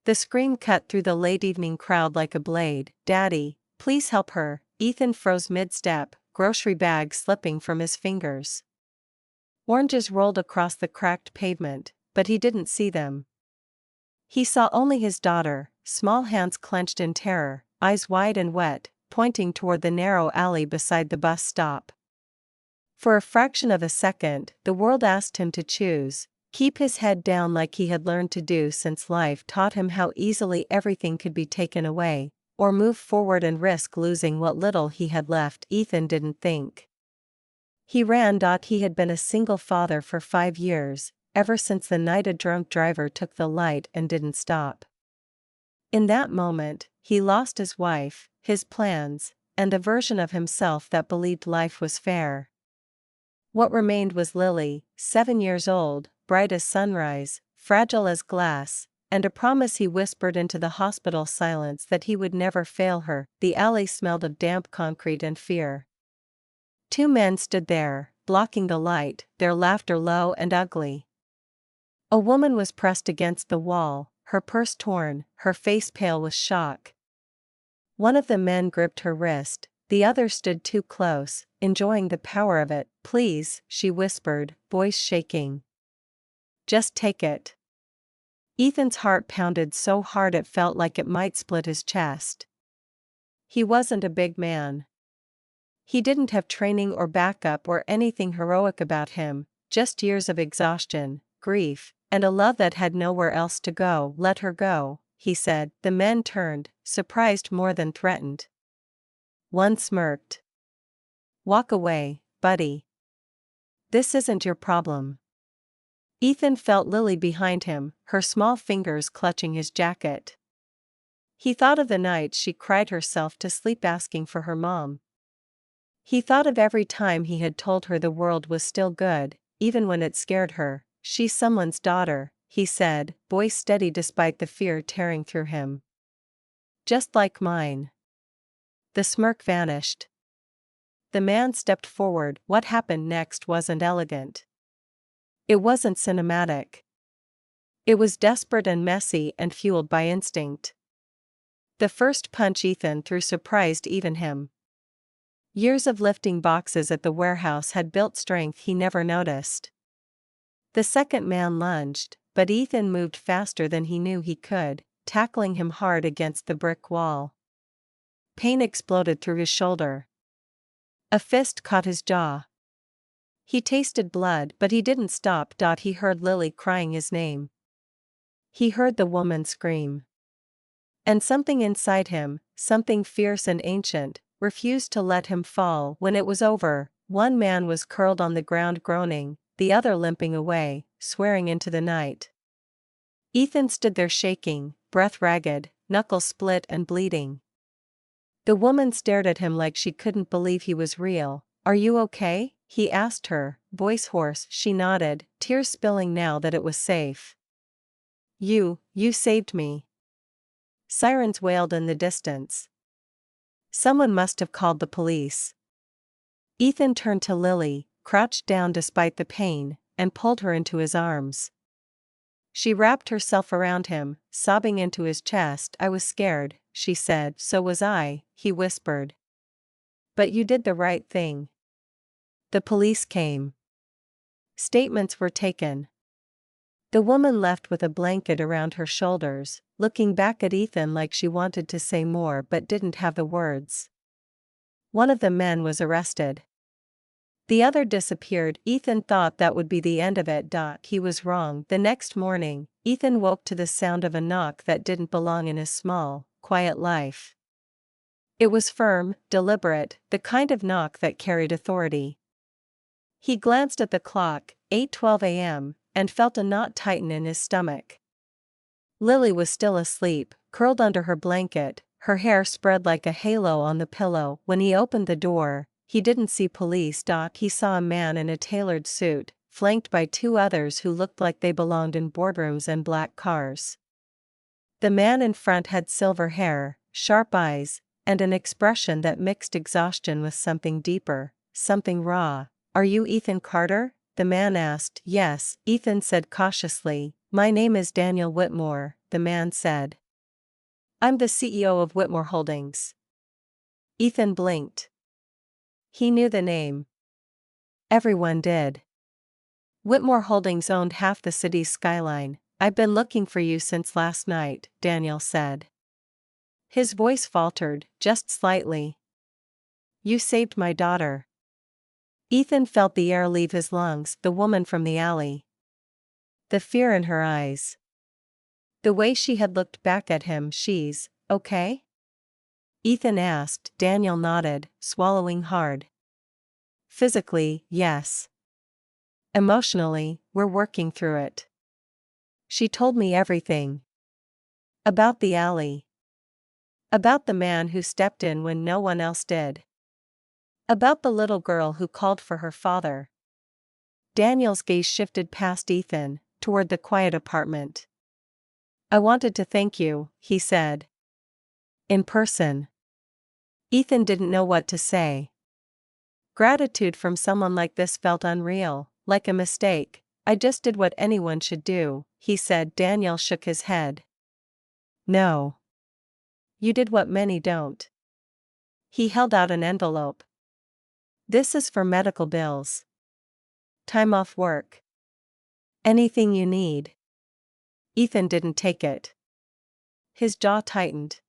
The scream cut through the late evening crowd like a blade. "Daddy, please help her." Ethan froze mid-step, grocery bag slipping from his fingers. Oranges rolled across the cracked pavement, but he didn't see them. He saw only his daughter, small hands clenched in terror, eyes wide and wet, pointing toward the narrow alley beside the bus stop. For a fraction of a second, the world asked him to choose: keep his head down like he had learned to do since life taught him how easily everything could be taken away, or move forward and risk losing what little he had left. Ethan didn't think. He ran. He had been a single father for 5 years, ever since the night a drunk driver took the light and didn't stop. In that moment, he lost his wife, his plans, and the version of himself that believed life was fair. What remained was Lily, 7 years old, bright as sunrise, fragile as glass, and a promise he whispered into the hospital silence that he would never fail her. The alley smelled of damp concrete and fear. 2 men stood there, blocking the light, their laughter low and ugly. A woman was pressed against the wall, her purse torn, her face pale with shock. One of the men gripped her wrist, the other stood too close, enjoying the power of it. "Please," she whispered, voice shaking. "Just take it." Ethan's heart pounded so hard it felt like it might split his chest. He wasn't a big man. He didn't have training or backup or anything heroic about him, just years of exhaustion, grief, and a love that had nowhere else to go. "Let her go," he said. The men turned, surprised more than threatened. One smirked. "Walk away, buddy. This isn't your problem." Ethan felt Lily behind him, her small fingers clutching his jacket. He thought of the night she cried herself to sleep asking for her mom. He thought of every time he had told her the world was still good, even when it scared her. "She's someone's daughter," he said, voice steady despite the fear tearing through him. "Just like mine." The smirk vanished. The man stepped forward. What happened next wasn't elegant. It wasn't cinematic. It was desperate and messy and fueled by instinct. The first punch Ethan threw surprised even him. Years of lifting boxes at the warehouse had built strength he never noticed. The second man lunged, but Ethan moved faster than he knew he could, tackling him hard against the brick wall. Pain exploded through his shoulder. A fist caught his jaw. He tasted blood, but he didn't stop. He heard Lily crying his name. He heard the woman scream. And something inside him, something fierce and ancient, refused to let him fall. When it was over, one man was curled on the ground groaning, the other limping away, swearing into the night. Ethan stood there shaking, breath ragged, knuckles split and bleeding. The woman stared at him like she couldn't believe he was real. "Are you okay?" he asked her, voice hoarse. She nodded, tears spilling now that it was safe. You saved me." Sirens wailed in the distance. Someone must have called the police. Ethan turned to Lily, crouched down despite the pain, and pulled her into his arms. She wrapped herself around him, sobbing into his chest. "I was scared," she said. "So was I," he whispered. "But you did the right thing." The police came. Statements were taken. The woman left with a blanket around her shoulders, looking back at Ethan like she wanted to say more but didn't have the words. One of the men was arrested. The other disappeared. Ethan thought that would be the end of it. He was wrong. The next morning, Ethan woke to the sound of a knock that didn't belong in his small, quiet life. It was firm, deliberate, the kind of knock that carried authority. He glanced at the clock, 8:12 a.m., and felt a knot tighten in his stomach. Lily was still asleep, curled under her blanket, her hair spread like a halo on the pillow. When he opened the door, he didn't see police. He saw a man in a tailored suit, flanked by 2 others who looked like they belonged in boardrooms and black cars. The man in front had silver hair, sharp eyes, and an expression that mixed exhaustion with something deeper, something raw. "Are you Ethan Carter?" the man asked. "Yes," Ethan said cautiously. "My name is Daniel Whitmore." the man said. I'm the CEO of Whitmore Holdings. Ethan blinked. He knew the name. Everyone did. Whitmore Holdings owned half the city's skyline. I've been looking for you since last night, Daniel said. His voice faltered, just slightly. You saved my daughter. Ethan felt the air leave his lungs, the woman from the alley. The fear in her eyes. The way she had looked back at him. She's okay? Ethan asked. Daniel nodded, swallowing hard. Physically, yes. Emotionally, we're working through it. She told me everything. About the alley. About the man who stepped in when no one else did. About the little girl who called for her father. Daniel's gaze shifted past Ethan, toward the quiet apartment. I wanted to thank you, he said. In person. Ethan didn't know what to say. Gratitude from someone like this felt unreal, like a mistake. I just did what anyone should do, he said. Daniel shook his head. No. You did what many don't. He held out an envelope. This is for medical bills. Time off work. Anything you need. Ethan didn't take it. His jaw tightened.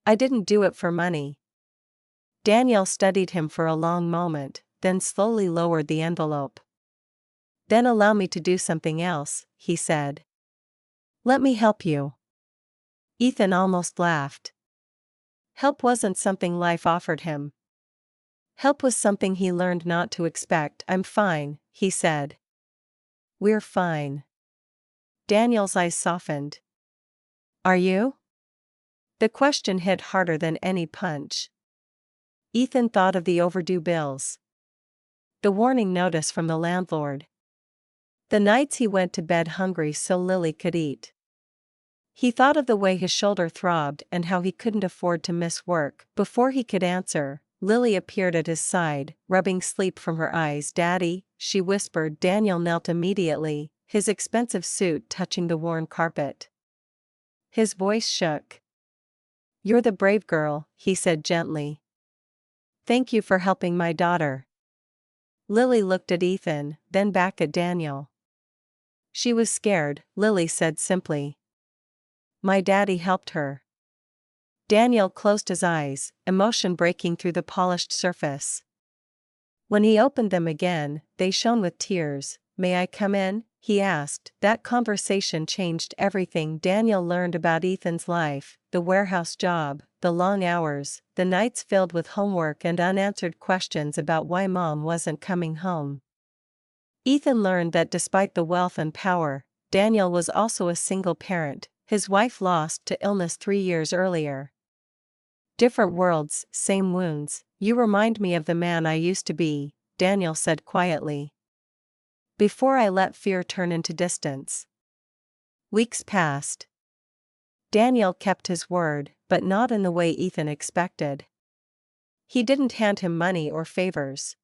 I didn't do it for money. Daniel studied him for a long moment, then slowly lowered the envelope. Then allow me to do something else, he said. Let me help you. Ethan almost laughed. Help wasn't something life offered him. Help was something he learned not to expect. I'm fine, he said. We're fine. Daniel's eyes softened. Are you? The question hit harder than any punch. Ethan thought of the overdue bills. The warning notice from the landlord. The nights he went to bed hungry so Lily could eat. He thought of the way his shoulder throbbed and how he couldn't afford to miss work. Before he could answer, Lily appeared at his side, rubbing sleep from her eyes. Daddy, she whispered. Daniel knelt immediately, his expensive suit touching the worn carpet. His voice shook. You're the brave girl, he said gently. Thank you for helping my daughter. Lily looked at Ethan, then back at Daniel. She was scared, Lily said simply. My daddy helped her. Daniel closed his eyes, emotion breaking through the polished surface. When he opened them again, they shone with tears. May I come in? He asked. That conversation changed everything Daniel learned about Ethan's life, the warehouse job, the long hours, the nights filled with homework and unanswered questions about why mom wasn't coming home. Ethan learned that despite the wealth and power, Daniel was also a single parent, his wife lost to illness 3 years earlier. Different worlds, same wounds. You remind me of the man I used to be, Daniel said quietly. Before I let fear turn into distance. Weeks passed. Daniel kept his word, but not in the way Ethan expected. He didn't hand him money or favors.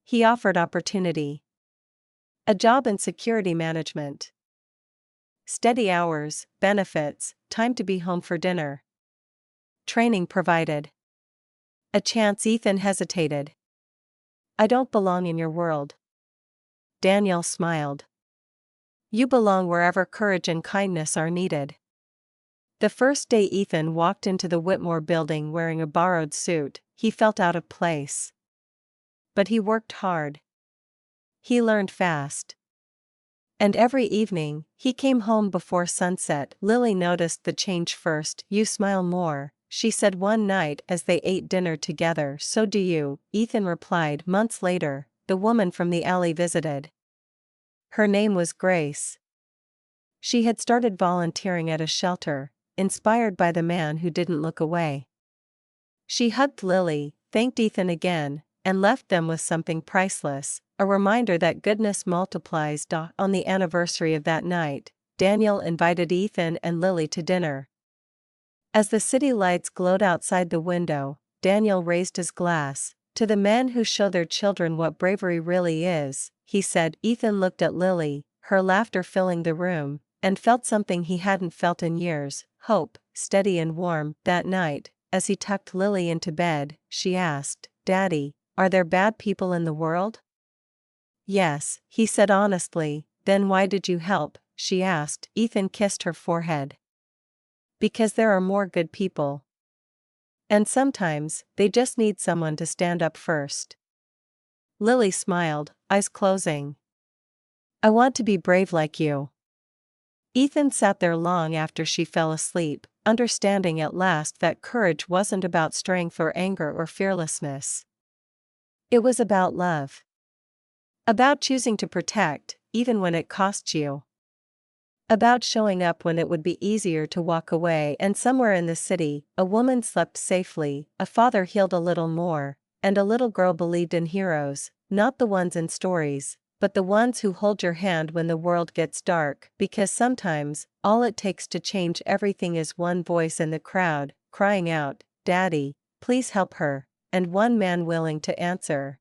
He offered opportunity. A job in security management. Steady hours, benefits, time to be home for dinner. Training provided. A chance. Ethan hesitated. I don't belong in your world. Daniel smiled. You belong wherever courage and kindness are needed. The first day Ethan walked into the Whitmore building wearing a borrowed suit, he felt out of place. But he worked hard. He learned fast. And every evening, he came home before sunset. Lily noticed the change first. You smile more, she said one night as they ate dinner together. So do you, Ethan replied. Months later, the woman from the alley visited. Her name was Grace. She had started volunteering at a shelter, inspired by the man who didn't look away. She hugged Lily, thanked Ethan again, and left them with something priceless, a reminder that goodness multiplies. On the anniversary of that night, Daniel invited Ethan and Lily to dinner. As the city lights glowed outside the window, Daniel raised his glass. To the men who show their children what bravery really is, he said. Ethan looked at Lily, her laughter filling the room. and felt something he hadn't felt in years, hope, steady and warm. That night, as he tucked Lily into bed, she asked, "Daddy, are there bad people in the world?" "Yes," he said honestly. "Then why did you help?" she asked. Ethan kissed her forehead. "Because there are more good people. And sometimes, they just need someone to stand up first." Lily smiled, eyes closing. "I want to be brave like you." Ethan sat there long after she fell asleep, understanding at last that courage wasn't about strength or anger or fearlessness. It was about love. About choosing to protect, even when it costs you. About showing up when it would be easier to walk away. And somewhere in the city, a woman slept safely, a father healed a little more, and a little girl believed in heroes, not the ones in stories, but the ones who hold your hand when the world gets dark. Because sometimes, all it takes to change everything is one voice in the crowd, crying out, "Daddy, please help her," and one man willing to answer,